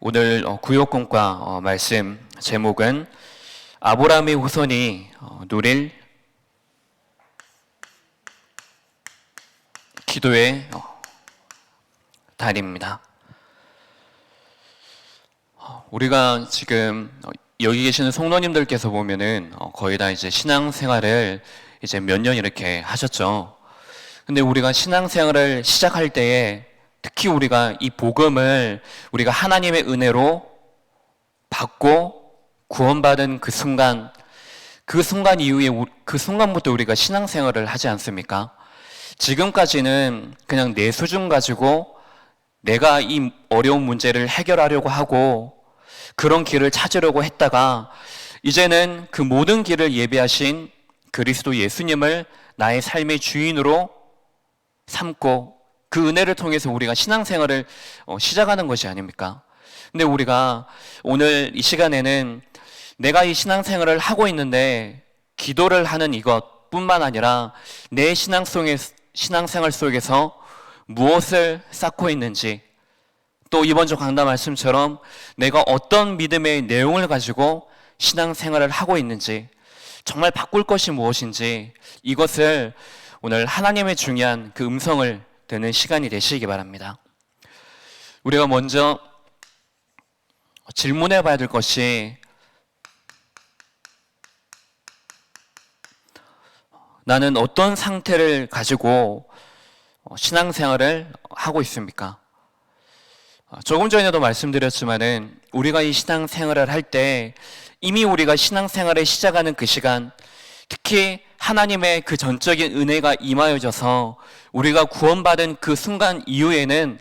오늘 구역공과 말씀 제목은 아브라함의 후손이 누릴 기도의 달입니다. 우리가 지금 여기 계시는 성도님들께서 보면은 거의 다 이제 신앙생활을 이제 몇 년 이렇게 하셨죠. 근데 우리가 신앙생활을 시작할 때에 특히 우리가 이 복음을 우리가 하나님의 은혜로 받고 구원받은 그 순간 이후에 그 순간부터 우리가 신앙생활을 하지 않습니까? 지금까지는 그냥 내 수준 가지고 내가 이 어려운 문제를 해결하려고 하고 그런 길을 찾으려고 했다가 이제는 그 모든 길을 예비하신 그리스도 예수님을 나의 삶의 주인으로 삼고 그 은혜를 통해서 우리가 신앙생활을 시작하는 것이 아닙니까? 근데 우리가 오늘 이 시간에는 내가 이 신앙생활을 하고 있는데 기도를 하는 이것뿐만 아니라 내 신앙생활 속에서 무엇을 쌓고 있는지, 또 이번 주 강단 말씀처럼 내가 어떤 믿음의 내용을 가지고 신앙생활을 하고 있는지, 정말 바꿀 것이 무엇인지, 이것을 오늘 하나님의 중요한 그 음성을 듣는 시간이 되시기 바랍니다. 우리가 먼저 질문해 봐야 될 것이, 나는 어떤 상태를 가지고 신앙생활을 하고 있습니까? 조금 전에도 말씀드렸지만은 우리가 이 신앙생활을 할 때 이미 우리가 신앙생활을 시작하는 그 시간, 특히 하나님의 그 전적인 은혜가 임하여져서 우리가 구원받은 그 순간 이후에는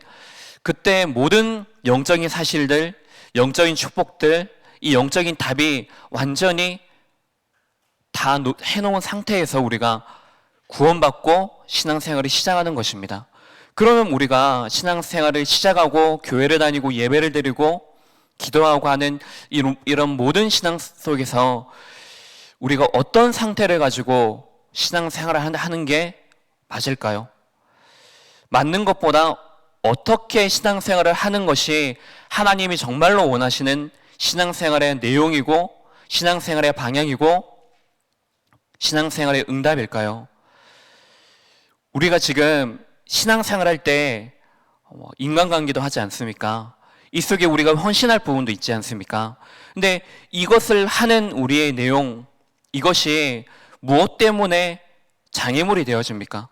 그때 모든 영적인 사실들, 영적인 축복들, 이 영적인 답이 완전히 다 해놓은 상태에서 우리가 구원받고 신앙생활을 시작하는 것입니다. 그러면 우리가 신앙생활을 시작하고 교회를 다니고 예배를 드리고 기도하고 하는 이런 모든 신앙 속에서 우리가 어떤 상태를 가지고 신앙생활을 하는 게 맞을까요? 맞는 것보다 어떻게 신앙생활을 하는 것이 하나님이 정말로 원하시는 신앙생활의 내용이고 신앙생활의 방향이고 신앙생활의 응답일까요? 우리가 지금 신앙생활할 때 인간관계도 하지 않습니까? 이 속에 우리가 헌신할 부분도 있지 않습니까? 근데 이것을 하는 우리의 내용, 이것이 무엇 때문에 장애물이 되어집니까?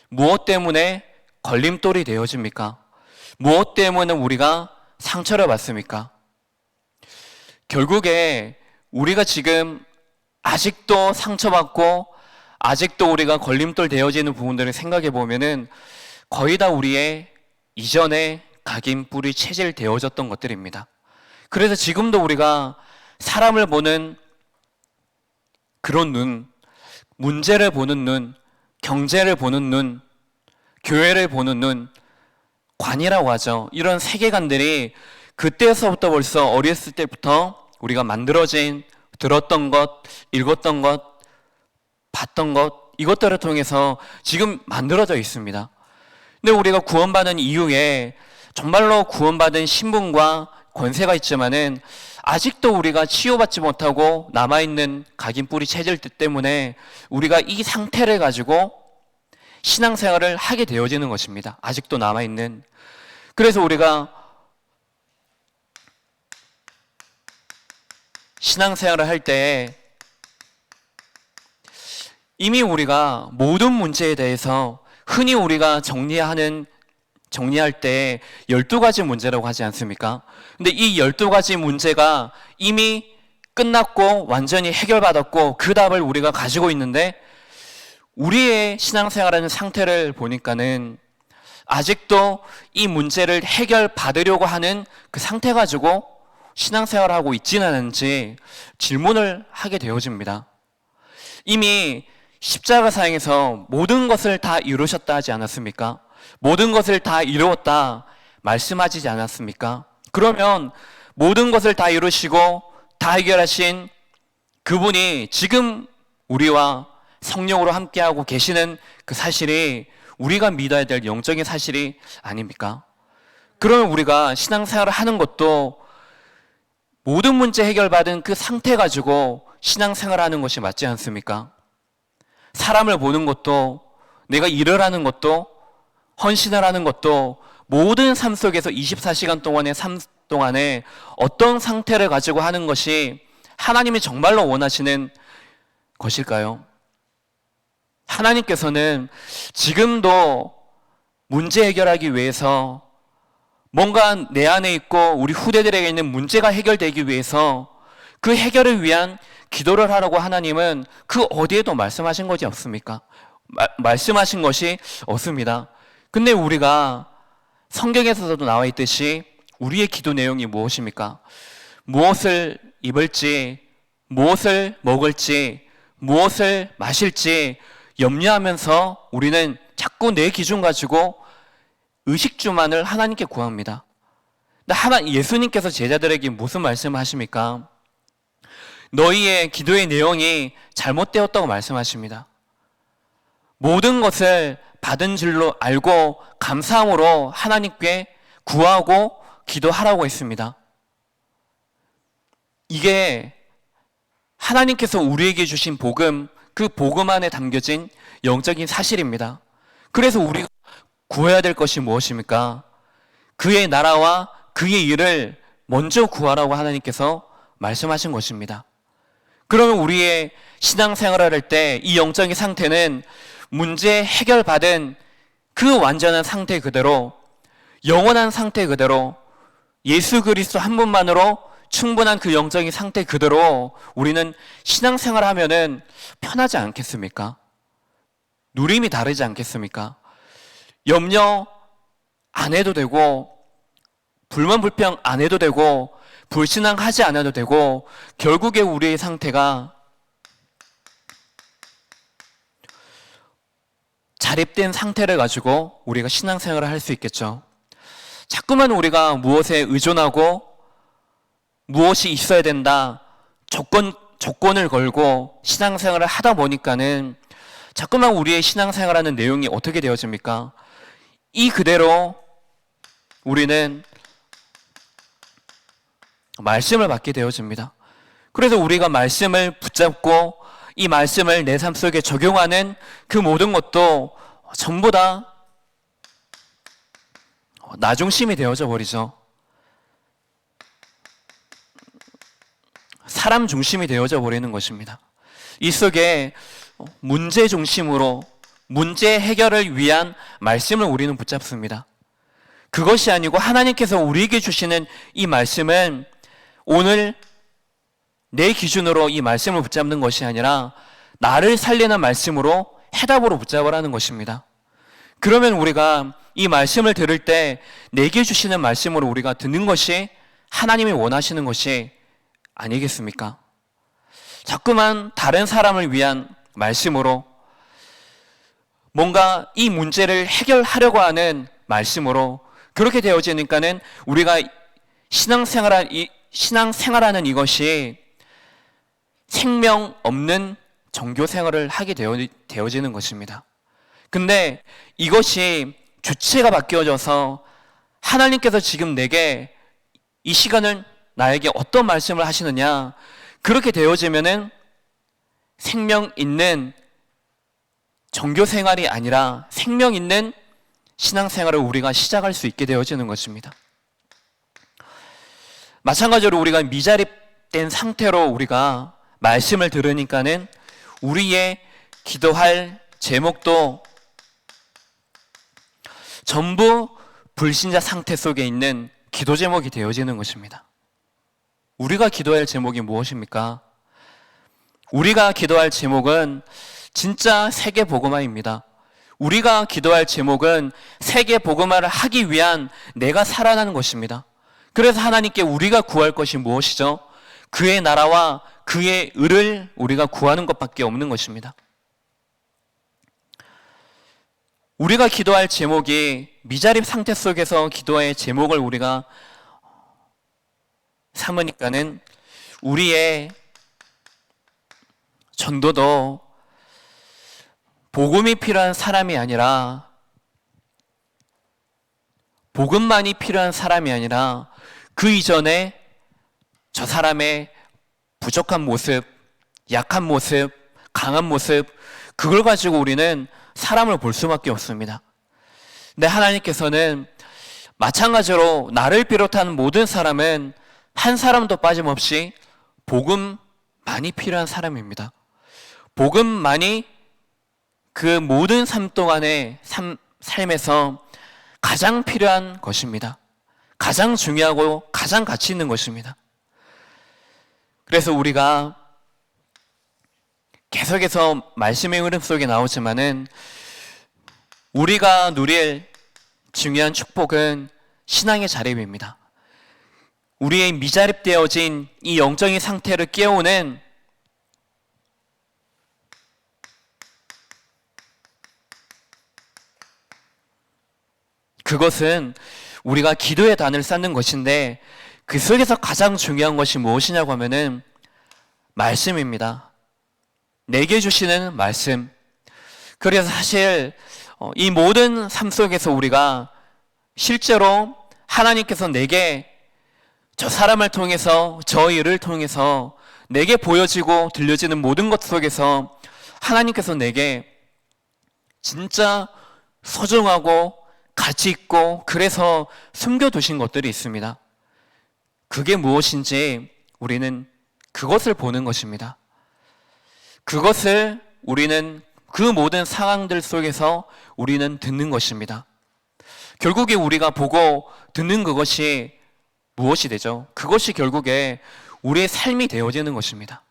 무엇 때문에 걸림돌이 되어집니까? 무엇 때문에 우리가 상처를 받습니까? 결국에 우리가 지금 아직도 상처받고 아직도 우리가 걸림돌 되어지는 부분들을 생각해 보면은 거의 다 우리의 이전에 각인 뿌리 체질 되어졌던 것들입니다. 그래서 지금도 우리가 사람을 보는 그런 눈, 문제를 보는 눈, 경제를 보는 눈, 교회를 보는 눈, 관이라고 하죠. 이런 세계관들이 그때서부터 벌써 어렸을 때부터 우리가 만들어진, 들었던 것, 읽었던 것, 봤던 것, 이것들을 통해서 지금 만들어져 있습니다. 근데 우리가 구원받은 이후에 정말로 구원받은 신분과 권세가 있지만은 아직도 우리가 치유받지 못하고 남아있는 각인 뿌리 체질 때문에 우리가 이 상태를 가지고 신앙생활을 하게 되어지는 것입니다. 아직도 남아있는. 그래서 우리가 신앙생활을 할 때 이미 우리가 모든 문제에 대해서 흔히 우리가 정리할 때 12가지 문제라고 하지 않습니까? 근데 이 12가지 문제가 이미 끝났고 완전히 해결받았고 그 답을 우리가 가지고 있는데 우리의 신앙생활하는 상태를 보니까는 아직도 이 문제를 해결받으려고 하는 그 상태 가지고 신앙생활을 하고 있지는 않은지 질문을 하게 되어집니다. 이미 십자가상에서 모든 것을 다 이루셨다 하지 않았습니까? 모든 것을 다 이루었다 말씀하시지 않았습니까? 그러면 모든 것을 다 이루시고 다 해결하신 그분이 지금 우리와 성령으로 함께하고 계시는 그 사실이 우리가 믿어야 될 영적인 사실이 아닙니까? 그러면 우리가 신앙생활을 하는 것도 모든 문제 해결받은 그 상태 가지고 신앙생활을 하는 것이 맞지 않습니까? 사람을 보는 것도, 내가 일을 하는 것도, 헌신을 하는 것도 모든 삶 속에서 24시간 동안의 삶 동안에 어떤 상태를 가지고 하는 것이 하나님이 정말로 원하시는 것일까요? 하나님께서는 지금도 문제 해결하기 위해서 뭔가 내 안에 있고 우리 후대들에게 있는 문제가 해결되기 위해서 그 해결을 위한 기도를 하라고 하나님은 그 어디에도 말씀하신 것이 없습니까? 말씀하신 것이 없습니다. 근데 우리가 성경에서도 나와 있듯이 우리의 기도 내용이 무엇입니까? 무엇을 입을지, 무엇을 먹을지, 무엇을 마실지 염려하면서 우리는 자꾸 내 기준 가지고 의식주만을 하나님께 구합니다. 근데 예수님께서 제자들에게 무슨 말씀을 하십니까? 너희의 기도의 내용이 잘못되었다고 말씀하십니다. 모든 것을 받은 줄로 알고 감사함으로 하나님께 구하고 기도하라고 했습니다. 이게 하나님께서 우리에게 주신 복음, 그 복음 안에 담겨진 영적인 사실입니다. 그래서 우리가 구해야 될 것이 무엇입니까? 그의 나라와 그의 일을 먼저 구하라고 하나님께서 말씀하신 것입니다. 그러면 우리의 신앙생활을 할 때 이 영적인 상태는 문제 해결받은 그 완전한 상태 그대로, 영원한 상태 그대로, 예수 그리스도 한 분만으로 충분한 그 영적인 상태 그대로 우리는 신앙생활을 하면은 편하지 않겠습니까? 누림이 다르지 않겠습니까? 염려 안 해도 되고, 불만 불평 안 해도 되고, 불신앙하지 않아도 되고, 결국에 우리의 상태가 자립된 상태를 가지고 우리가 신앙생활을 할 수 있겠죠. 자꾸만 우리가 무엇에 의존하고 무엇이 있어야 된다, 조건을 걸고 신앙생활을 하다 보니까는 자꾸만 우리의 신앙생활하는 내용이 어떻게 되어집니까? 이 그대로 우리는 말씀을 받게 되어집니다. 그래서 우리가 말씀을 붙잡고 이 말씀을 내 삶 속에 적용하는 그 모든 것도 전부 다 나 중심이 되어져 버리죠. 사람 중심이 되어져 버리는 것입니다. 이 속에 문제 중심으로 문제 해결을 위한 말씀을 우리는 붙잡습니다. 그것이 아니고 하나님께서 우리에게 주시는 이 말씀은 오늘 내 기준으로 이 말씀을 붙잡는 것이 아니라 나를 살리는 말씀으로 해답으로 붙잡으라는 것입니다. 그러면 우리가 이 말씀을 들을 때 내게 주시는 말씀으로 우리가 듣는 것이 하나님이 원하시는 것이 아니겠습니까? 자꾸만 다른 사람을 위한 말씀으로 뭔가 이 문제를 해결하려고 하는 말씀으로 그렇게 되어지니까는 우리가 신앙생활하는 이것이 생명 없는 종교 생활을 하게 되어지는 것입니다. 근데 이것이 주체가 바뀌어져서 하나님께서 지금 내게 이 시간을 나에게 어떤 말씀을 하시느냐, 그렇게 되어지면은 생명 있는 종교 생활이 아니라 생명 있는 신앙 생활을 우리가 시작할 수 있게 되어지는 것입니다. 마찬가지로 우리가 미자립된 상태로 우리가 말씀을 들으니까는 우리의 기도할 제목도 전부 불신자 상태 속에 있는 기도 제목이 되어지는 것입니다. 우리가 기도할 제목이 무엇입니까? 우리가 기도할 제목은 진짜 세계 복음화입니다. 우리가 기도할 제목은 세계 복음화를 하기 위한 내가 살아나는 것입니다. 그래서 하나님께 우리가 구할 것이 무엇이죠? 그의 나라와 그의 의를 우리가 구하는 것밖에 없는 것입니다. 우리가 기도할 제목이 미자립 상태 속에서 기도의 제목을 우리가 삼으니까는 우리의 전도도 복음이 필요한 사람이 아니라 복음만이 필요한 사람이 아니라 그 이전에 저 사람의 부족한 모습, 약한 모습, 강한 모습, 그걸 가지고 우리는 사람을 볼 수밖에 없습니다. 근데 하나님께서는 마찬가지로 나를 비롯한 모든 사람은 한 사람도 빠짐없이 복음만이 필요한 사람입니다. 복음만이 그 모든 삶 동안의 삶에서 가장 필요한 것입니다. 가장 중요하고 가장 가치 있는 것입니다. 그래서 우리가 계속해서 말씀의 흐름 속에 나오지만은 우리가 누릴 중요한 축복은 신앙의 자립입니다. 우리의 미자립되어진 이 영적인 상태를 깨우는 그것은 우리가 기도의 단을 쌓는 것인데 그 속에서 가장 중요한 것이 무엇이냐고 하면은 말씀입니다. 내게 주시는 말씀. 그래서 사실 이 모든 삶 속에서 우리가 실제로 하나님께서 내게 저 사람을 통해서 저 일을 통해서 내게 보여지고 들려지는 모든 것 속에서 하나님께서 내게 진짜 소중하고 가치 있고 그래서 숨겨두신 것들이 있습니다. 그게 무엇인지 우리는 그것을 보는 것입니다. 그것을 우리는 그 모든 상황들 속에서 우리는 듣는 것입니다. 결국에 우리가 보고 듣는 그것이 무엇이 되죠? 그것이 결국에 우리의 삶이 되어지는 것입니다.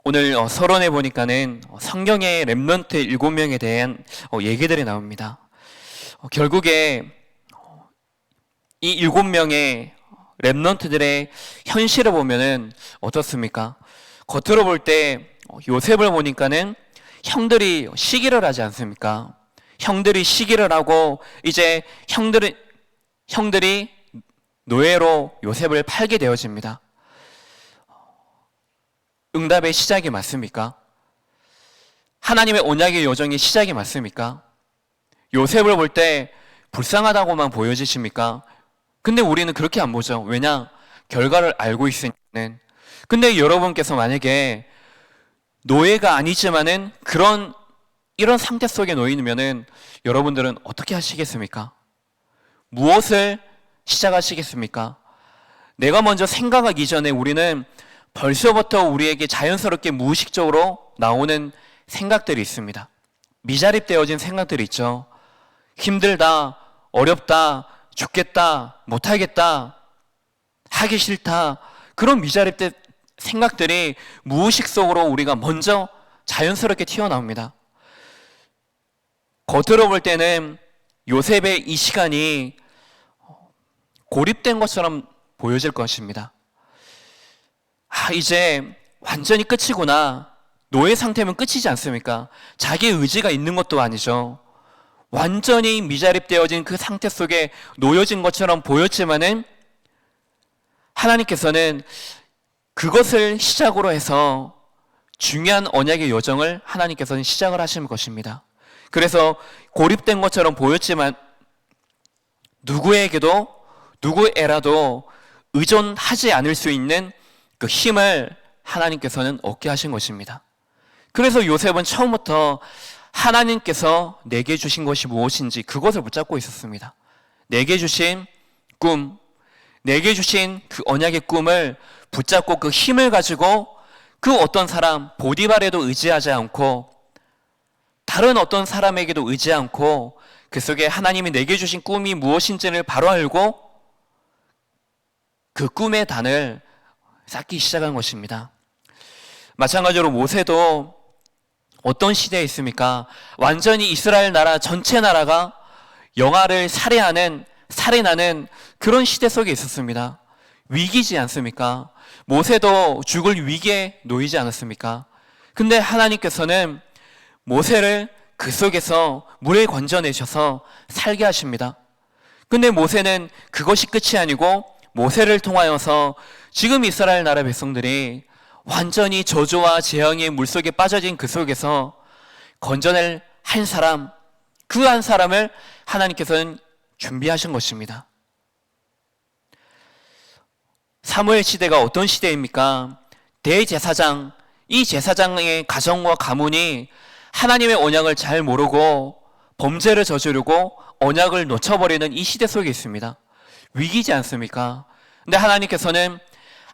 오늘 서론에 보니까는 성경의 렘넌트 7명에 대한 얘기들이 나옵니다. 결국에 이 7명의 렘넌트들의 현실을 보면은 어떻습니까? 겉으로 볼 때 요셉을 보니까는 형들이 시기를 하지 않습니까? 형들이 시기를 하고 이제 형들이 노예로 요셉을 팔게 되어집니다. 응답의 시작이 맞습니까? 하나님의 언약의 여정의 시작이 맞습니까? 요셉을 볼 때 불쌍하다고만 보여지십니까? 근데 우리는 그렇게 안 보죠. 왜냐? 결과를 알고 있으니까는. 근데 여러분께서 만약에 노예가 아니지만은 이런 상태 속에 놓이면은 여러분들은 어떻게 하시겠습니까? 무엇을 시작하시겠습니까? 내가 먼저 생각하기 전에 우리는 벌써부터 우리에게 자연스럽게 무의식적으로 나오는 생각들이 있습니다. 미자립되어진 생각들이 있죠. 힘들다, 어렵다, 죽겠다, 못하겠다, 하기 싫다. 그런 미자립된 생각들이 무의식 속으로 우리가 먼저 자연스럽게 튀어나옵니다. 겉으로 볼 때는 요셉의 이 시간이 고립된 것처럼 보여질 것입니다. 이제 완전히 끝이구나. 노예 상태면 끝이지 않습니까? 자기 의지가 있는 것도 아니죠. 완전히 미자립되어진 그 상태 속에 놓여진 것처럼 보였지만은 하나님께서는 그것을 시작으로 해서 중요한 언약의 여정을 하나님께서는 시작을 하실 것입니다. 그래서 고립된 것처럼 보였지만 누구에라도 의존하지 않을 수 있는 그 힘을 하나님께서는 얻게 하신 것입니다. 그래서 요셉은 처음부터 하나님께서 내게 주신 것이 무엇인지 그것을 붙잡고 있었습니다. 내게 주신 꿈, 내게 주신 그 언약의 꿈을 붙잡고 그 힘을 가지고 그 어떤 사람, 보디발에도 의지하지 않고 다른 어떤 사람에게도 의지 않고 그 속에 하나님이 내게 주신 꿈이 무엇인지를 바로 알고 그 꿈의 단을 쌓기 시작한 것입니다. 마찬가지로 모세도 어떤 시대에 있습니까? 완전히 이스라엘 나라 전체 나라가 영아를 살인하는 그런 시대 속에 있었습니다. 위기지 않습니까? 모세도 죽을 위기에 놓이지 않았습니까? 근데 하나님께서는 모세를 그 속에서 물에 건져내셔서 살게 하십니다. 근데 모세는 그것이 끝이 아니고 모세를 통하여서 지금 이스라엘 나라 백성들이 완전히 저주와 재앙의 물속에 빠져진 그 속에서 건져낼 한 사람, 그 한 사람을 하나님께서는 준비하신 것입니다. 사무엘 시대가 어떤 시대입니까? 대제사장, 이 제사장의 가정과 가문이 하나님의 언약을 잘 모르고 범죄를 저지르고 언약을 놓쳐버리는 이 시대 속에 있습니다. 위기지 않습니까? 근데 하나님께서는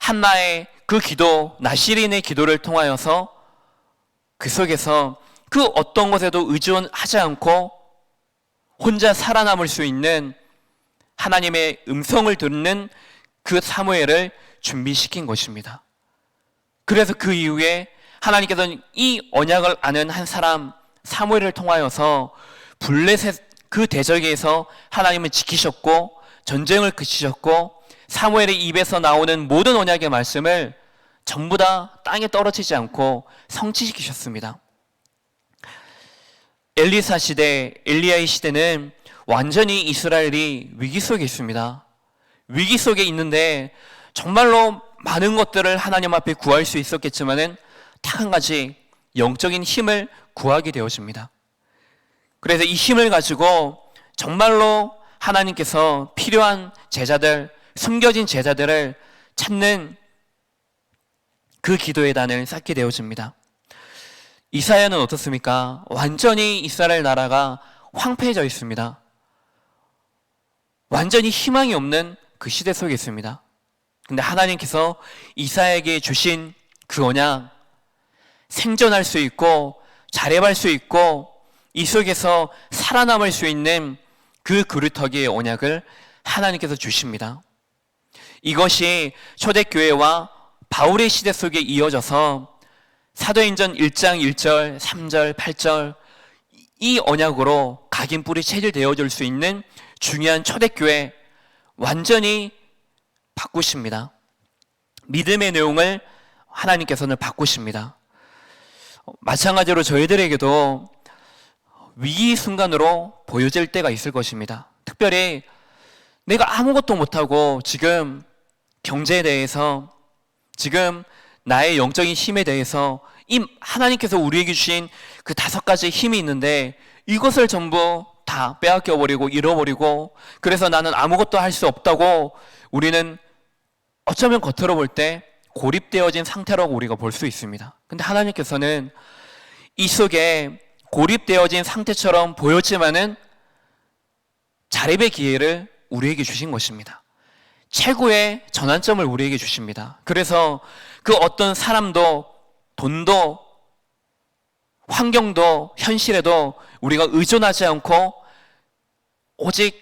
한나의 그 기도, 나시린의 기도를 통하여서 그 속에서 그 어떤 것에도 의존하지 않고 혼자 살아남을 수 있는 하나님의 음성을 듣는 그 사무엘을 준비시킨 것입니다. 그래서 그 이후에 하나님께서는 이 언약을 아는 한 사람 사무엘을 통하여서 블레셋 그 대적에서 하나님을 지키셨고 전쟁을 그치셨고 사무엘의 입에서 나오는 모든 언약의 말씀을 전부 다 땅에 떨어지지 않고 성취시키셨습니다. 엘리사 시대, 엘리야의 시대는 완전히 이스라엘이 위기 속에 있습니다. 위기 속에 있는데 정말로 많은 것들을 하나님 앞에 구할 수 있었겠지만은 딱 한 가지 영적인 힘을 구하게 되어집니다. 그래서 이 힘을 가지고 정말로 하나님께서 필요한 제자들, 숨겨진 제자들을 찾는 그 기도의 단을 쌓게 되어집니다. 이사야는 어떻습니까? 완전히 이스라엘 나라가 황폐해져 있습니다. 완전히 희망이 없는 그 시대 속에 있습니다. 근데 하나님께서 이사야에게 주신 그 언약, 생존할 수 있고 자립할 수 있고 이 속에서 살아남을 수 있는 그 그루터기의 언약을 하나님께서 주십니다. 이것이 초대교회와 바울의 시대 속에 이어져서 사도행전 1장 1절, 3절, 8절 이 언약으로 각인 뿌리 체질되어질 수 있는 중요한 초대교회 완전히 바꾸십니다. 믿음의 내용을 하나님께서는 바꾸십니다. 마찬가지로 저희들에게도 위기 순간으로 보여질 때가 있을 것입니다. 특별히 내가 아무것도 못하고 지금 경제에 대해서 지금 나의 영적인 힘에 대해서 이 하나님께서 우리에게 주신 그 5가지 힘이 있는데 이것을 전부 다 빼앗겨버리고 잃어버리고 그래서 나는 아무것도 할 수 없다고 우리는 어쩌면 겉으로 볼 때 고립되어진 상태라고 우리가 볼 수 있습니다. 근데 하나님께서는 이 속에 고립되어진 상태처럼 보였지만은 자립의 기회를 우리에게 주신 것입니다. 최고의 전환점을 우리에게 주십니다. 그래서 그 어떤 사람도 돈도 환경도 현실에도 우리가 의존하지 않고 오직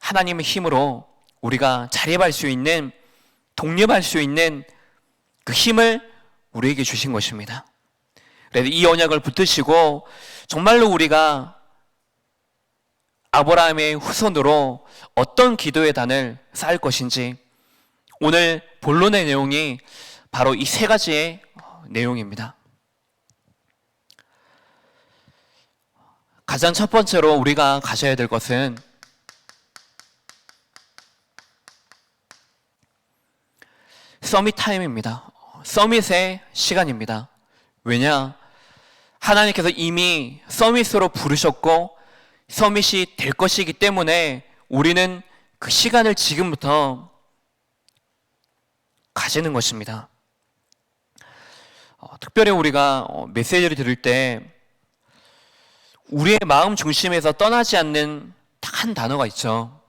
하나님의 힘으로 우리가 자립할 수 있는 독립할 수 있는 그 힘을 우리에게 주신 것입니다. 그래서 이 언약을 붙드시고 정말로 우리가 아브라함의 후손으로 어떤 기도의 단을 쌓을 것인지 오늘 본론의 내용이 바로 이 3가지의 내용입니다. 가장 첫 번째로 우리가 가셔야 될 것은 서밋 타임입니다. 서밋의 시간입니다. 왜냐? 하나님께서 이미 서밋으로 부르셨고 서밋이 될 것이기 때문에 우리는 그 시간을 지금부터 가지는 것입니다. 특별히 우리가 메시지를 들을 때 우리의 마음 중심에서 떠나지 않는 딱 한 단어가 있죠.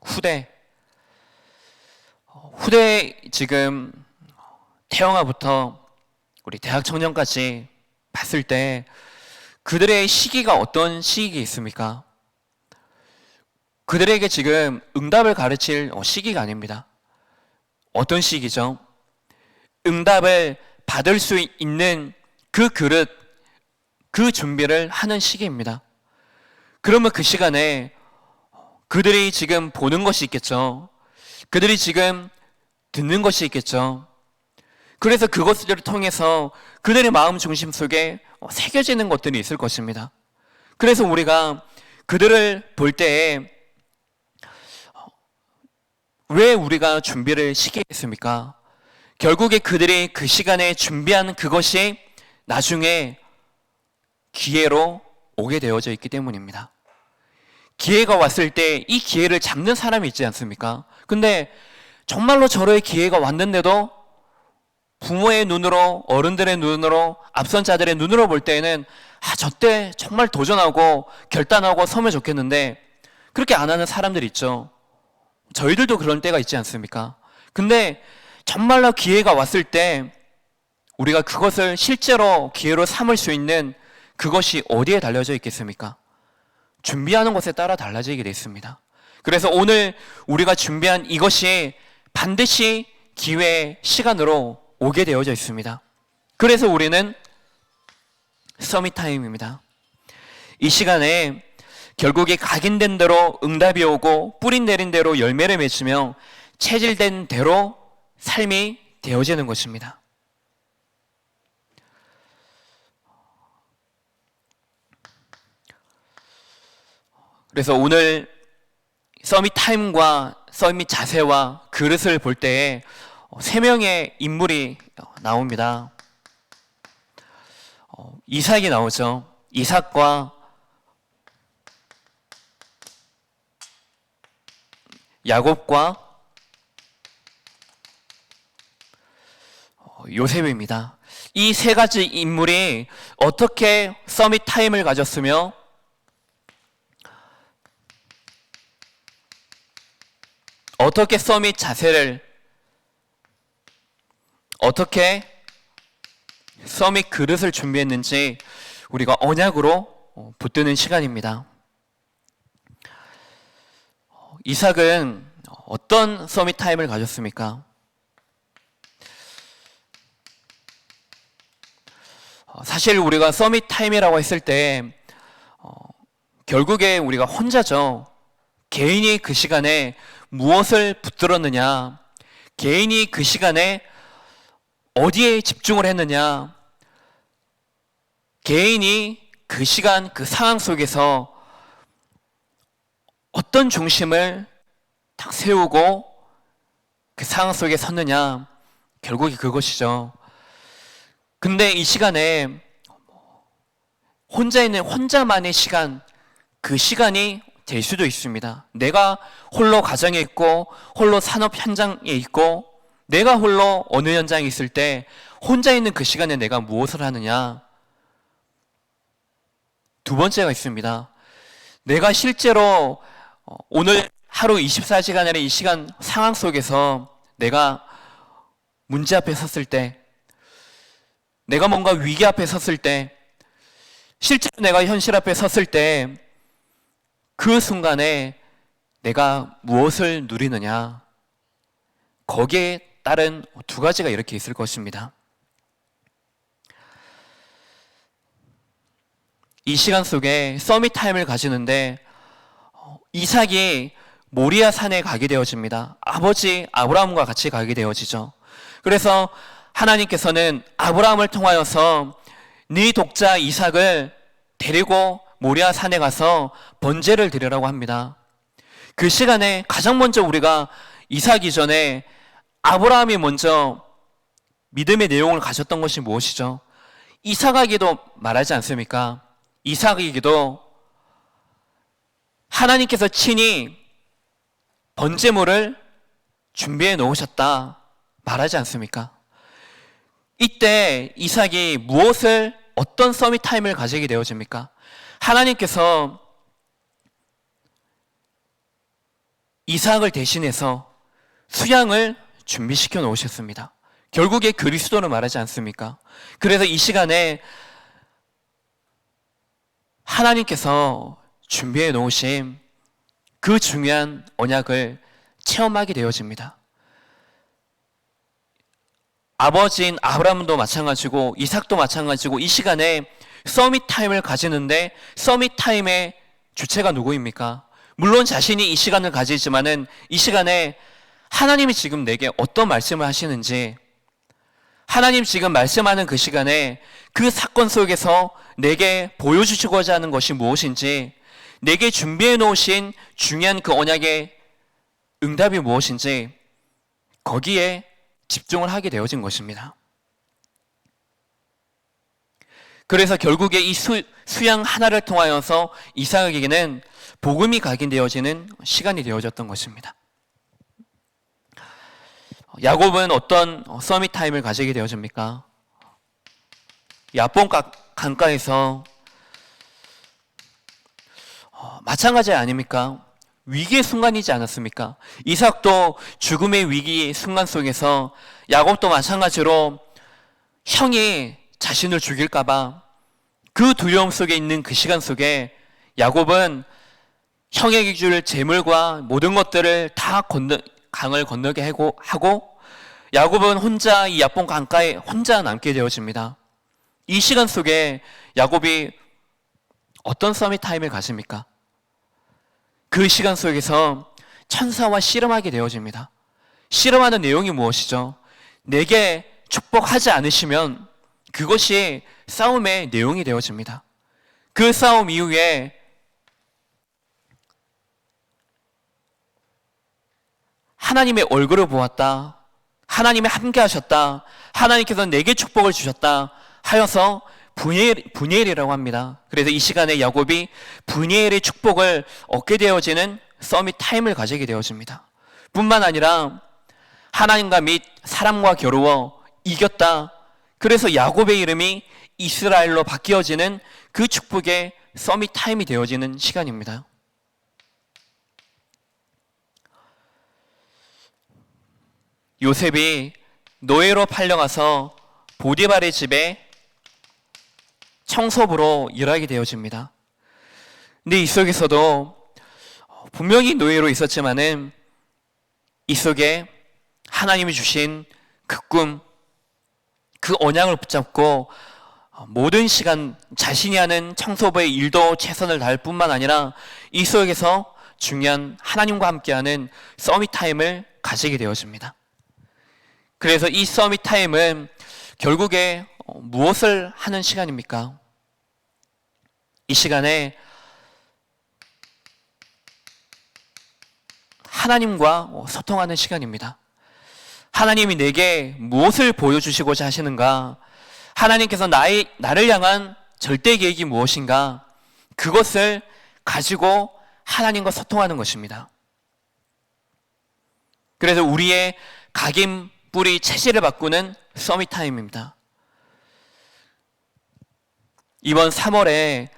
후대. 후대 지금 태영아부터 우리 대학 청년까지 봤을 때 그들의 시기가 어떤 시기가 있습니까? 그들에게 지금 응답을 가르칠 시기가 아닙니다. 어떤 시기죠? 응답을 받을 수 있는 그 그릇, 그 준비를 하는 시기입니다. 그러면 그 시간에 그들이 지금 보는 것이 있겠죠. 그들이 지금 듣는 것이 있겠죠. 그래서 그것들을 통해서 그들의 마음 중심 속에 새겨지는 것들이 있을 것입니다. 그래서 우리가 그들을 볼 때에 왜 우리가 준비를 시키겠습니까? 결국에 그들이 그 시간에 준비한 그것이 나중에 기회로 오게 되어져 있기 때문입니다. 기회가 왔을 때 이 기회를 잡는 사람이 있지 않습니까? 근데 정말로 저의 기회가 왔는데도 부모의 눈으로, 어른들의 눈으로, 앞선 자들의 눈으로 볼 때에는 저때 정말 도전하고 결단하고 서면 좋겠는데 그렇게 안 하는 사람들 있죠. 저희들도 그런 때가 있지 않습니까? 근데 정말로 기회가 왔을 때 우리가 그것을 실제로 기회로 삼을 수 있는 그것이 어디에 달려져 있겠습니까? 준비하는 것에 따라 달라지게 되어 있습니다. 그래서 오늘 우리가 준비한 이것이 반드시 기회의 시간으로 오게 되어져 있습니다. 그래서 우리는 서밋타임입니다. 이 시간에 결국에 각인된 대로 응답이 오고 뿌린 내린 대로 열매를 맺으며 체질된 대로 삶이 되어지는 것입니다. 그래서 오늘 서밋타임과 서밋 자세와 그릇을 볼 때에 세 명의 인물이 나옵니다. 이삭이 나오죠. 이삭과 야곱과 요셉입니다. 이 세 가지 인물이 어떻게 서밋 타임을 가졌으며 어떻게 서밋 자세를, 어떻게 서밋 그릇을 준비했는지 우리가 언약으로 붙드는 시간입니다. 이삭은 어떤 서밋 타임을 가졌습니까? 사실 우리가 서밋 타임이라고 했을 때 결국에 우리가 혼자죠. 개인이 그 시간에 무엇을 붙들었느냐, 개인이 그 시간에 어디에 집중을 했느냐, 개인이 그 시간 그 상황 속에서 어떤 중심을 딱 세우고 그 상황 속에 섰느냐, 결국이 그것이죠. 근데 이 시간에 혼자 있는 혼자만의 시간, 그 시간이 될 수도 있습니다. 내가 홀로 가정에 있고 홀로 산업 현장에 있고 내가 홀로 어느 현장에 있을 때 혼자 있는 그 시간에 내가 무엇을 하느냐. 두 번째가 있습니다. 내가 실제로 오늘 하루 24시간의 이 시간 상황 속에서 내가 문제 앞에 섰을 때, 내가 뭔가 위기 앞에 섰을 때, 실제로 내가 현실 앞에 섰을 때 그 순간에 내가 무엇을 누리느냐, 거기에 따른 두 가지가 이렇게 있을 것입니다. 이 시간 속에 서밋 타임을 가지는데 이삭이 모리아 산에 가게 되어집니다. 아버지 아브라함과 같이 가게 되어지죠. 그래서 하나님께서는 아브라함을 통하여서 네 독자 이삭을 데리고 모리아 산에 가서 번제를 드리라고 합니다. 그 시간에 가장 먼저 우리가 이삭 이전에 아브라함이 먼저 믿음의 내용을 가졌던 것이 무엇이죠? 이삭에게도 말하지 않습니까? 이삭에게도 하나님께서 친히 번제물을 준비해 놓으셨다 말하지 않습니까? 이때 이삭이 무엇을, 어떤 서밋 타임을 가지게 되어집니까? 하나님께서 이삭을 대신해서 수양을 준비시켜 놓으셨습니다. 결국에 그리스도를 말하지 않습니까? 그래서 이 시간에 하나님께서 준비해 놓으신 그 중요한 언약을 체험하게 되어집니다. 아버지인 아브라함도 마찬가지고 이삭도 마찬가지고 이 시간에 서밋 타임을 가지는데 서밋 타임의 주체가 누구입니까? 물론 자신이 이 시간을 가지지만은 이 시간에 하나님이 지금 내게 어떤 말씀을 하시는지, 하나님 지금 말씀하는 그 시간에 그 사건 속에서 내게 보여주시고자 하는 것이 무엇인지, 내게 준비해 놓으신 중요한 그 언약의 응답이 무엇인지 거기에 집중을 하게 되어진 것입니다. 그래서 결국에 이 수양 하나를 통하여서 이삭에게는 복음이 각인되어지는 시간이 되어졌던 것입니다. 야곱은 어떤 서밋 타임을 가지게 되어집니까? 야본 강가에서 마찬가지 아닙니까? 위기의 순간이지 않았습니까? 이삭도 죽음의 위기의 순간 속에서 야곱도 마찬가지로 형이 자신을 죽일까봐 그 두려움 속에 있는 그 시간 속에 야곱은 형에게 줄 재물과 모든 것들을 다 강을 건너게 하고 야곱은 혼자 이 야본 강가에 혼자 남게 되어집니다. 이 시간 속에 야곱이 어떤 서밋 타임을 가집니까? 그 시간 속에서 천사와 씨름하게 되어집니다. 씨름하는 내용이 무엇이죠? 내게 축복하지 않으시면 그것이 싸움의 내용이 되어집니다. 그 싸움 이후에 하나님의 얼굴을 보았다. 하나님이 함께 하셨다. 하나님께서 내게 축복을 주셨다 하여서 분이엘이라고 합니다. 그래서 이 시간에 야곱이 분이엘의 축복을 얻게 되어지는 서밋 타임을 가지게 되어집니다. 뿐만 아니라 하나님과 및 사람과 겨루어 이겼다. 그래서 야곱의 이름이 이스라엘로 바뀌어지는 그 축복의 서밋 타임이 되어지는 시간입니다. 요셉이 노예로 팔려가서 보디발의 집에 청소부로 일하게 되어집니다. 근데 이 속에서도 분명히 노예로 있었지만은 이 속에 하나님이 주신 그 꿈, 그 언약을 붙잡고 모든 시간 자신이 하는 청소부의 일도 최선을 다할 뿐만 아니라 이 속에서 중요한 하나님과 함께하는 서밋 타임을 가지게 되어집니다. 그래서 이 서밋 타임은 결국에 무엇을 하는 시간입니까? 이 시간에 하나님과 소통하는 시간입니다. 하나님이 내게 무엇을 보여주시고자 하시는가? 하나님께서 나를 향한 절대 계획이 무엇인가? 그것을 가지고 하나님과 소통하는 것입니다. 그래서 우리의 각인 뿌리 체질을 바꾸는 서밋 타임입니다. 이번 3월에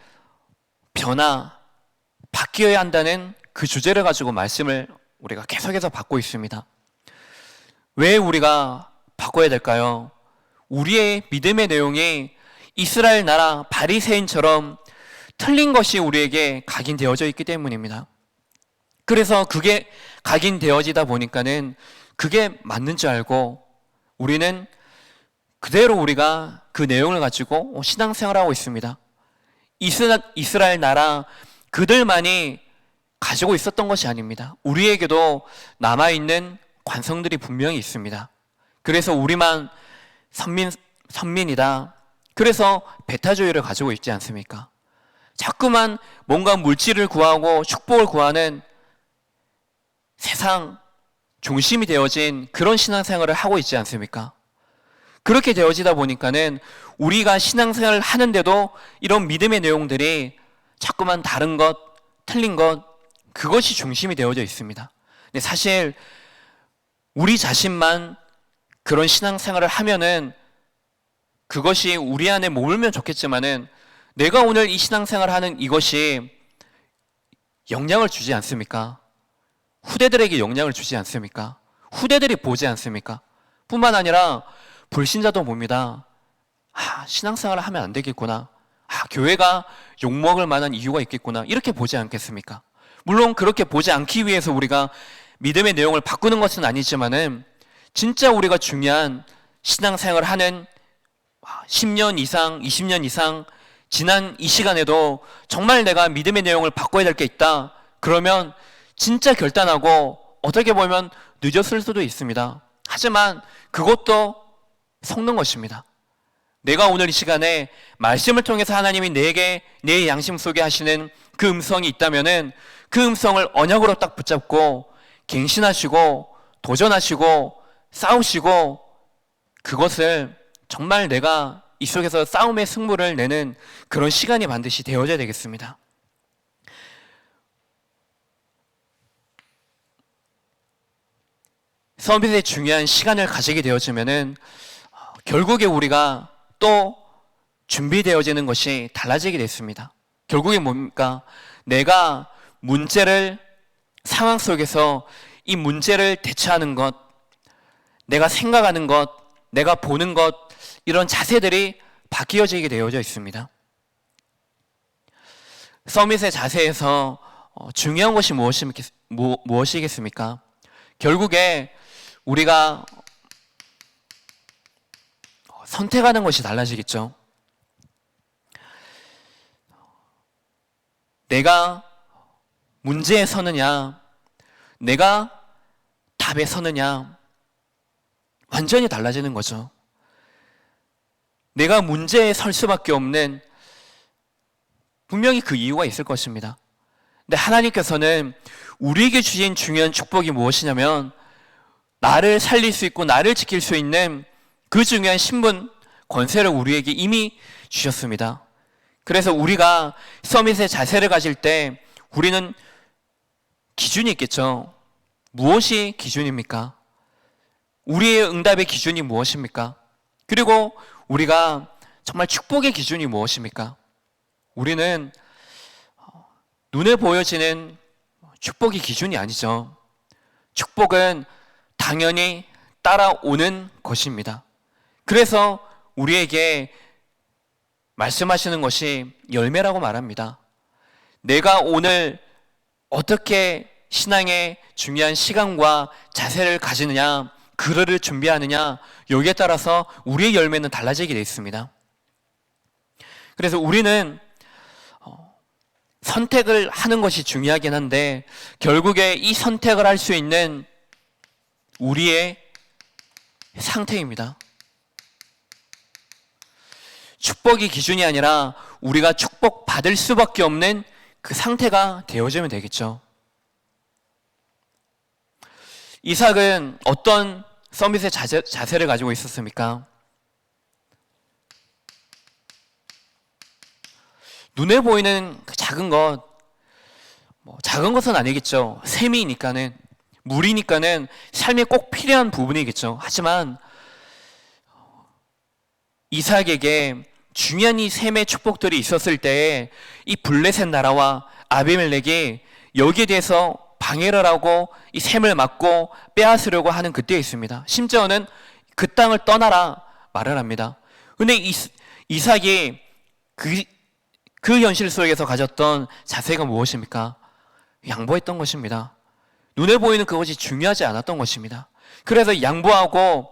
바뀌어야 한다는 그 주제를 가지고 말씀을 우리가 계속해서 받고 있습니다. 왜 우리가 바꿔야 될까요? 우리의 믿음의 내용이 이스라엘 나라 바리새인처럼 틀린 것이 우리에게 각인되어져 있기 때문입니다. 그래서 그게 각인되어지다 보니까는 그게 맞는 줄 알고 우리는 그대로 우리가 그 내용을 가지고 신앙생활을 하고 있습니다. 이스라엘 나라 그들만이 가지고 있었던 것이 아닙니다. 우리에게도 남아있는 관성들이 분명히 있습니다. 그래서 우리만 선민이다. 그래서 배타주의를 가지고 있지 않습니까? 자꾸만 뭔가 물질을 구하고 축복을 구하는 세상 중심이 되어진 그런 신앙생활을 하고 있지 않습니까? 그렇게 되어지다 보니까는 우리가 신앙생활을 하는데도 이런 믿음의 내용들이 자꾸만 다른 것, 틀린 것, 그것이 중심이 되어져 있습니다. 근데 사실 우리 자신만 그런 신앙생활을 하면은 그것이 우리 안에 머물면 좋겠지만은 내가 오늘 이 신앙생활을 하는 이것이 영향을 주지 않습니까? 후대들에게 영향을 주지 않습니까? 후대들이 보지 않습니까? 뿐만 아니라 불신자도 봅니다. 신앙생활을 하면 안 되겠구나. 교회가 욕먹을 만한 이유가 있겠구나. 이렇게 보지 않겠습니까? 물론 그렇게 보지 않기 위해서 우리가 믿음의 내용을 바꾸는 것은 아니지만은 진짜 우리가 중요한 신앙생활을 하는 10년 이상, 20년 이상 지난 이 시간에도 정말 내가 믿음의 내용을 바꿔야 될 게 있다. 그러면 진짜 결단하고 어떻게 보면 늦었을 수도 있습니다. 하지만 그것도 속는 것입니다. 내가 오늘 이 시간에 말씀을 통해서 하나님이 내게 내 양심 속에 하시는 그 음성이 있다면은 그 음성을 언약으로 딱 붙잡고 갱신하시고 도전하시고 싸우시고 그것을 정말 내가 이 속에서 싸움의 승부를 내는 그런 시간이 반드시 되어져야 되겠습니다. 서밋에 중요한 시간을 가지게 되어지면은 결국에 우리가 또 준비되어지는 것이 달라지게 됐습니다. 결국에 뭡니까? 내가 문제를 상황 속에서 이 문제를 대처하는 것, 내가 생각하는 것, 내가 보는 것, 이런 자세들이 바뀌어지게 되어져 있습니다. 서밋의 자세에서 중요한 것이 무엇이겠습니까? 결국에 우리가 선택하는 것이 달라지겠죠. 내가 문제에 서느냐, 내가 답에 서느냐, 완전히 달라지는 거죠. 내가 문제에 설 수밖에 없는 분명히 그 이유가 있을 것입니다. 근데 하나님께서는 우리에게 주신 중요한 축복이 무엇이냐면 나를 살릴 수 있고 나를 지킬 수 있는 그 중요한 신분, 권세를 우리에게 이미 주셨습니다. 그래서 우리가 서밋의 자세를 가질 때 우리는 기준이 있겠죠. 무엇이 기준입니까? 우리의 응답의 기준이 무엇입니까? 그리고 우리가 정말 축복의 기준이 무엇입니까? 우리는 눈에 보여지는 축복이 기준이 아니죠. 축복은 당연히 따라오는 것입니다. 그래서 우리에게 말씀하시는 것이 열매라고 말합니다. 내가 오늘 어떻게 신앙의 중요한 시간과 자세를 가지느냐, 그릇을 준비하느냐, 여기에 따라서 우리의 열매는 달라지게 되어 있습니다. 그래서 우리는 선택을 하는 것이 중요하긴 한데 결국에 이 선택을 할 수 있는 우리의 상태입니다. 축복이 기준이 아니라 우리가 축복받을 수밖에 없는 그 상태가 되어지면 되겠죠. 이삭은 어떤 서밋의 자세를 가지고 있었습니까? 눈에 보이는 그 작은 것, 작은 것은 아니겠죠. 셈이니까는, 물이니까는 삶에 꼭 필요한 부분이겠죠. 하지만 이삭에게 중요한 이 셈의 축복들이 있었을 때에 이 블레셋 나라와 아비멜렉이 여기에 대해서 방해를 하고 이 셈을 막고 빼앗으려고 하는 그때에 있습니다. 심지어는 그 땅을 떠나라 말을 합니다. 근데 이삭이 그 현실 속에서 가졌던 자세가 무엇입니까? 양보했던 것입니다. 눈에 보이는 그것이 중요하지 않았던 것입니다. 그래서 양보하고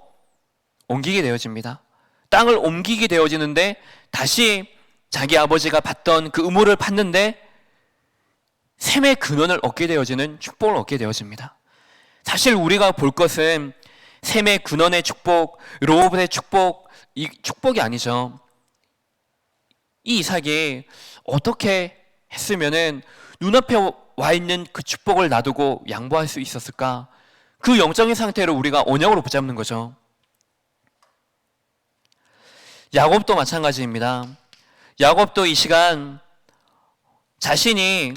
옮기게 되어집니다. 땅을 옮기게 되어지는데 다시 자기 아버지가 받던 그 의무를 받는데 셈의 근원을 얻게 되어지는 축복을 얻게 되어집니다. 사실 우리가 볼 것은 셈의 근원의 축복, 로봇의 축복, 이 축복이 아니죠. 이 이삭이 어떻게 했으면은 눈앞에 와 있는 그 축복을 놔두고 양보할 수 있었을까? 그 영적인 상태를 우리가 언약으로 붙잡는 거죠. 야곱도 마찬가지입니다. 야곱도 이 시간 자신이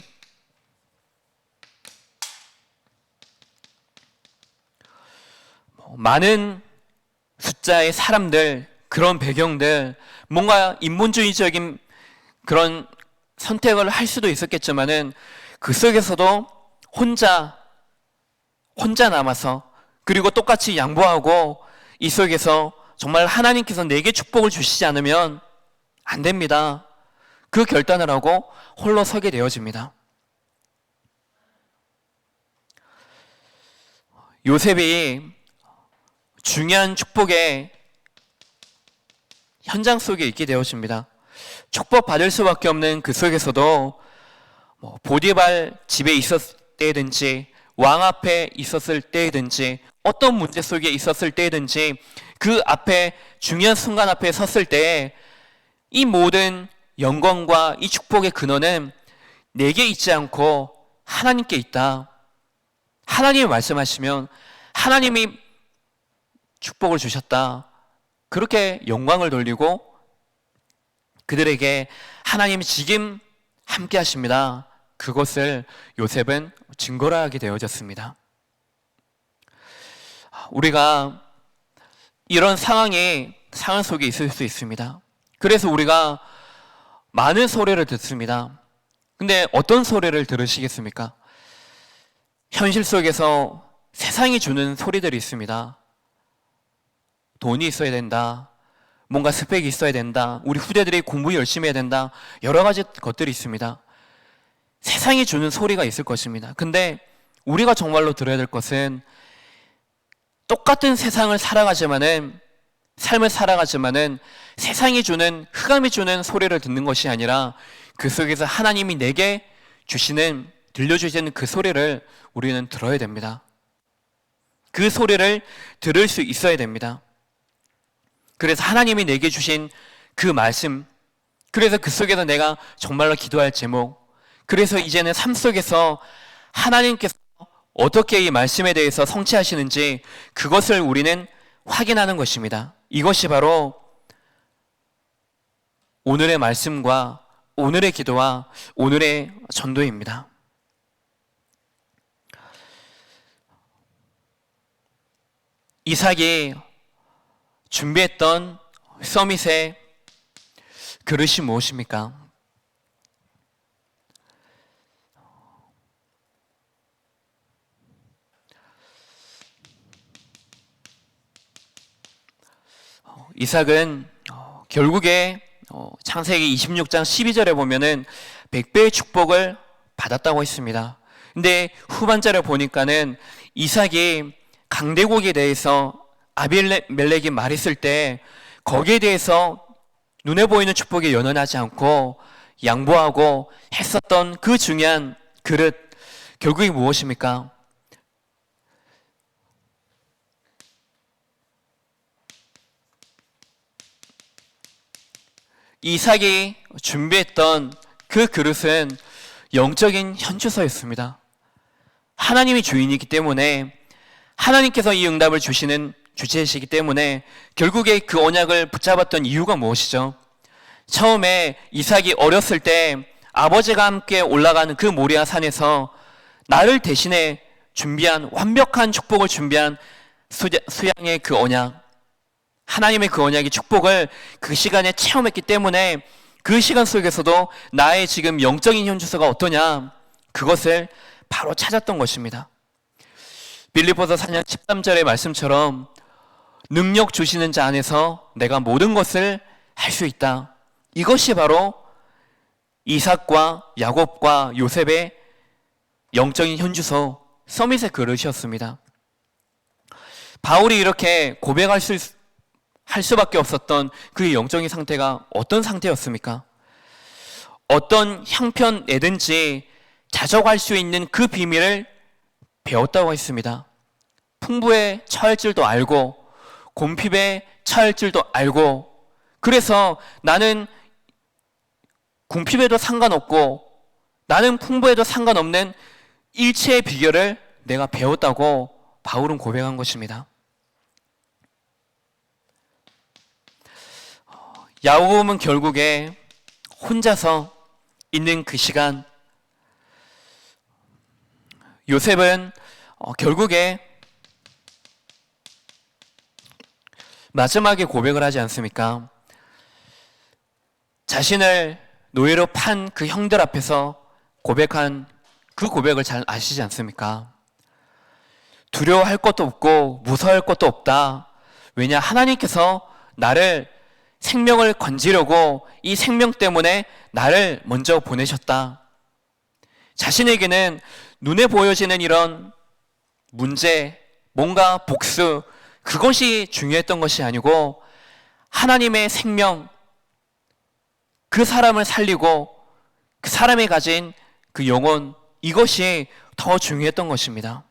많은 숫자의 사람들, 그런 배경들, 뭔가 인본주의적인 그런 선택을 할 수도 있었겠지만은 그 속에서도 혼자 남아서 그리고 똑같이 양보하고 이 속에서 정말 하나님께서 내게 축복을 주시지 않으면 안 됩니다. 그 결단을 하고 홀로 서게 되어집니다. 요셉이 중요한 축복의 현장 속에 있게 되어집니다. 축복받을 수밖에 없는 그 속에서도 보디발 집에 있었을 때든지 왕 앞에 있었을 때든지 어떤 문제 속에 있었을 때든지 그 앞에 중요한 순간 앞에 섰을 때 이 모든 영광과 이 축복의 근원은 내게 있지 않고 하나님께 있다. 하나님이 말씀하시면 하나님이 축복을 주셨다. 그렇게 영광을 돌리고 그들에게 하나님이 지금 함께 하십니다. 그것을 요셉은 증거로 하게 되어졌습니다. 우리가 이런 상황 속에 있을 수 있습니다. 그래서 우리가 많은 소리를 듣습니다. 근데 어떤 소리를 들으시겠습니까? 현실 속에서 세상이 주는 소리들이 있습니다. 돈이 있어야 된다. 뭔가 스펙이 있어야 된다. 우리 후대들이 공부 열심히 해야 된다. 여러 가지 것들이 있습니다. 세상이 주는 소리가 있을 것입니다. 근데 우리가 정말로 들어야 될 것은 똑같은 세상을 살아가지만은 삶을 살아가지만은 세상이 주는 흑암이 주는 소리를 듣는 것이 아니라 그 속에서 하나님이 내게 주시는 들려주시는 그 소리를 우리는 들어야 됩니다. 그 소리를 들을 수 있어야 됩니다. 그래서 하나님이 내게 주신 그 말씀, 그래서 그 속에서 내가 정말로 기도할 제목, 그래서 이제는 삶 속에서 하나님께서 어떻게 이 말씀에 대해서 성취하시는지 그것을 우리는 확인하는 것입니다. 이것이 바로 오늘의 말씀과 오늘의 기도와 오늘의 전도입니다. 이삭이 준비했던 서밋의 그릇이 무엇입니까? 이삭은 결국에 창세기 26장 12절에 보면은 100배의 축복을 받았다고 했습니다. 근데 후반절에 보니까는 이삭이 강대국에 대해서 아비멜렉이 말했을 때 거기에 대해서 눈에 보이는 축복에 연연하지 않고 양보하고 했었던 그 중요한 그릇, 결국이 무엇입니까? 이삭이 준비했던 그 그릇은 영적인 현주소였습니다. 하나님이 주인이기 때문에 하나님께서 이 응답을 주시는 주체이시기 때문에 결국에 그 언약을 붙잡았던 이유가 무엇이죠? 처음에 이삭이 어렸을 때 아버지가 함께 올라가는 그 모리아 산에서 나를 대신해 준비한 완벽한 축복을 준비한 수양의 그 언약, 하나님의 그 언약의 축복을 그 시간에 체험했기 때문에 그 시간 속에서도 나의 지금 영적인 현주소가 어떠냐, 그것을 바로 찾았던 것입니다. 빌립보서 4장 13절의 말씀처럼 능력 주시는 자 안에서 내가 모든 것을 할 수 있다. 이것이 바로 이삭과 야곱과 요셉의 영적인 현주소, 서밋의 그릇이었습니다. 바울이 이렇게 고백할 수밖에 없었던 그 영적인 상태가 어떤 상태였습니까? 어떤 형편에든지 자족할 수 있는 그 비밀을 배웠다고 했습니다. 풍부에 처할 줄도 알고 곰핍에 처할 줄도 알고, 그래서 나는 궁핍에도 상관없고 나는 풍부에도 상관없는 일체의 비결을 내가 배웠다고 바울은 고백한 것입니다. 야곱은 결국에 혼자서 있는 그 시간, 요셉은 결국에 마지막에 고백을 하지 않습니까? 자신을 노예로 판 그 형들 앞에서 고백한 그 고백을 잘 아시지 않습니까? 두려워할 것도 없고 무서워할 것도 없다. 왜냐, 하나님께서 나를 생명을 건지려고 이 생명 때문에 나를 먼저 보내셨다. 자신에게는 눈에 보여지는 이런 문제, 뭔가 복수, 그것이 중요했던 것이 아니고 하나님의 생명, 그 사람을 살리고 그 사람이 가진 그 영혼, 이것이 더 중요했던 것입니다.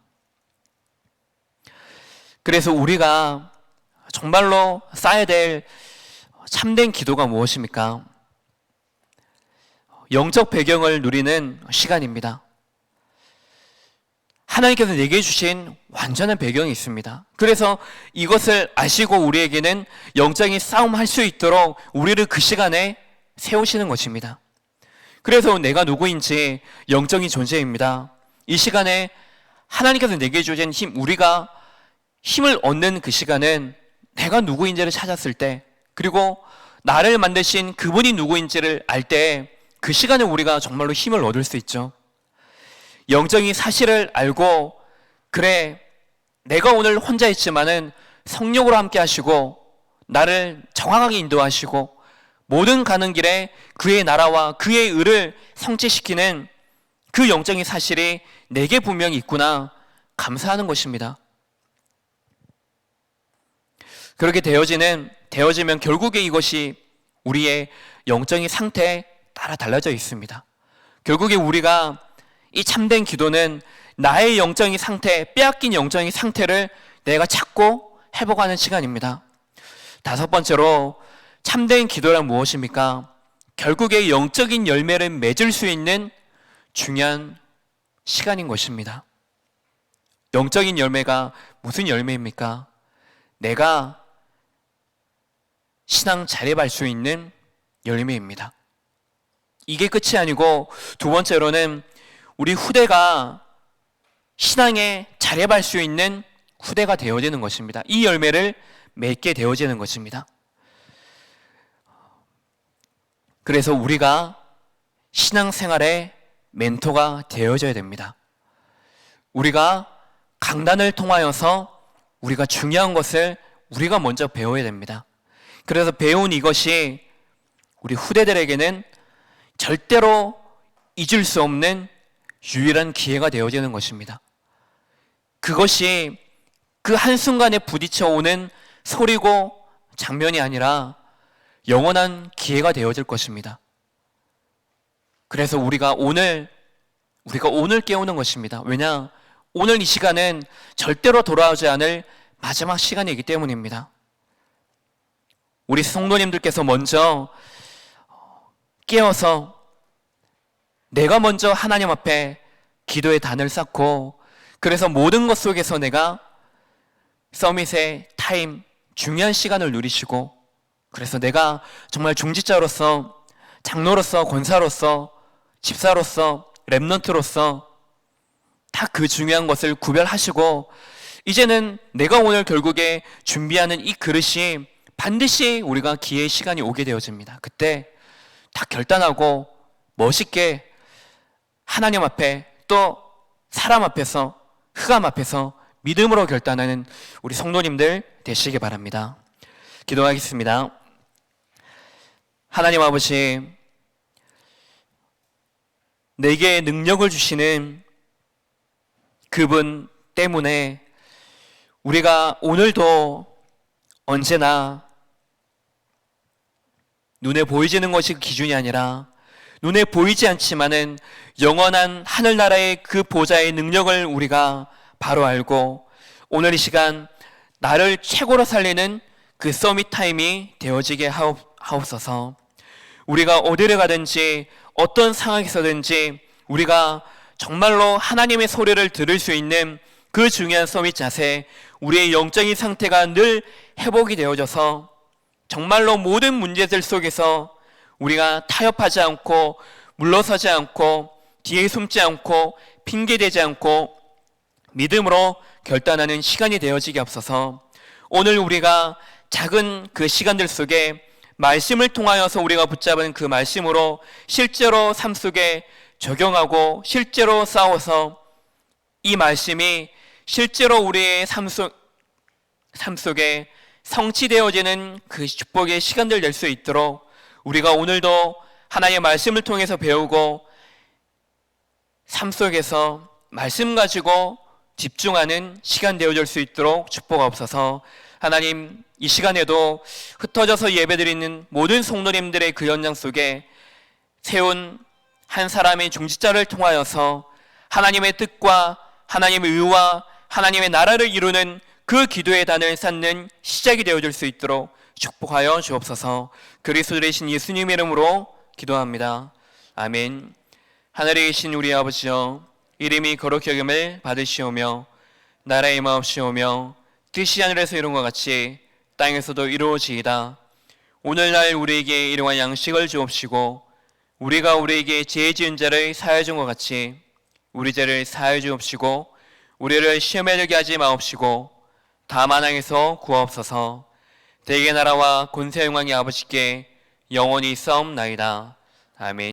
그래서 우리가 정말로 쌓아야 될 참된 기도가 무엇입니까? 영적 배경을 누리는 시간입니다. 하나님께서 내게 주신 완전한 배경이 있습니다. 그래서 이것을 아시고 우리에게는 영적인 싸움할 수 있도록 우리를 그 시간에 세우시는 것입니다. 그래서 내가 누구인지 영적인 존재입니다. 이 시간에 하나님께서 내게 주신 힘, 우리가 힘을 얻는 그 시간은 내가 누구인지를 찾았을 때, 그리고 나를 만드신 그분이 누구인지를 알 때 그 시간에 우리가 정말로 힘을 얻을 수 있죠. 영적인 사실을 알고, 그래, 내가 오늘 혼자 있지만은 성령으로 함께 하시고 나를 정확하게 인도하시고 모든 가는 길에 그의 나라와 그의 의를 성취시키는 그 영적인 사실이 내게 분명히 있구나 감사하는 것입니다. 그렇게 되어지면 결국에 이것이 우리의 영적인 상태에 따라 달라져 있습니다. 결국에 우리가 이 참된 기도는 나의 영적인 상태, 빼앗긴 영적인 상태를 내가 찾고 회복하는 시간입니다. 다섯 번째로 참된 기도란 무엇입니까? 결국에 영적인 열매를 맺을 수 있는 중요한 시간인 것입니다. 영적인 열매가 무슨 열매입니까? 내가 신앙 자립할 수 있는 열매입니다. 이게 끝이 아니고 두 번째로는 우리 후대가 신앙에 자립할 수 있는 후대가 되어지는 것입니다. 이 열매를 맺게 되어지는 것입니다. 그래서 우리가 신앙생활의 멘토가 되어져야 됩니다. 우리가 강단을 통하여서 우리가 중요한 것을 우리가 먼저 배워야 됩니다. 그래서 배운 이것이 우리 후대들에게는 절대로 잊을 수 없는 유일한 기회가 되어지는 것입니다. 그것이 그 한순간에 부딪혀 오는 소리고 장면이 아니라 영원한 기회가 되어질 것입니다. 그래서 우리가 오늘 깨우는 것입니다. 왜냐? 오늘 이 시간은 절대로 돌아오지 않을 마지막 시간이기 때문입니다. 우리 성도님들께서 먼저 깨어서 내가 먼저 하나님 앞에 기도의 단을 쌓고, 그래서 모든 것 속에서 내가 서밋의 타임, 중요한 시간을 누리시고, 그래서 내가 정말 중직자로서, 장로로서, 권사로서, 집사로서, 렘넌트로서 다 그 중요한 것을 구별하시고, 이제는 내가 오늘 결국에 준비하는 이 그릇이 반드시 우리가 기회의 시간이 오게 되어집니다. 그때 다 결단하고 멋있게 하나님 앞에, 또 사람 앞에서, 흑암 앞에서 믿음으로 결단하는 우리 성도님들 되시기 바랍니다. 기도하겠습니다. 하나님 아버지, 내게 능력을 주시는 그분 때문에 우리가 오늘도 언제나 눈에 보이지는 것이 기준이 아니라 눈에 보이지 않지만은 영원한 하늘나라의 그 보좌의 능력을 우리가 바로 알고, 오늘 이 시간 나를 최고로 살리는 그 서밋 타임이 되어지게 하옵소서. 우리가 어디를 가든지 어떤 상황에서든지 우리가 정말로 하나님의 소리를 들을 수 있는 그 중요한 서밋 자세, 우리의 영적인 상태가 늘 회복이 되어져서 정말로 모든 문제들 속에서 우리가 타협하지 않고 물러서지 않고 뒤에 숨지 않고 핑계대지 않고 믿음으로 결단하는 시간이 되어지게 앞서서, 오늘 우리가 작은 그 시간들 속에 말씀을 통하여서 우리가 붙잡은 그 말씀으로 실제로 삶 속에 적용하고 실제로 싸워서 이 말씀이 실제로 우리의 삶 속에 성취되어지는 그 축복의 시간들 될 수 있도록 우리가 오늘도 하나님의 말씀을 통해서 배우고 삶 속에서 말씀 가지고 집중하는 시간 되어질 수 있도록 축복하옵소서. 하나님, 이 시간에도 흩어져서 예배드리는 모든 성도님들의 그 현장 속에 세운 한 사람의 중직자를 통하여서 하나님의 뜻과 하나님의 의와 하나님의 나라를 이루는 그 기도의 단을 쌓는 시작이 되어줄 수 있도록 축복하여 주옵소서. 그리스도 되신 예수님의 이름으로 기도합니다. 아멘. 하늘에 계신 우리 아버지여, 이름이 거룩히 여김을 받으시오며 나라의 임하옵시오며 뜻이 하늘에서 이룬 것 같이 땅에서도 이루어지이다. 오늘날 우리에게 일용할 양식을 주옵시고 우리가 우리에게 죄 지은 자를 사하여 준 것 같이 우리 죄를 사하여 주옵시고 우리를 시험에 들게 하지 마옵시고 다만 악에서 구하옵소서. 대개 나라와 권세 영광이 아버지께 영원히 있사옵나이다. 아멘.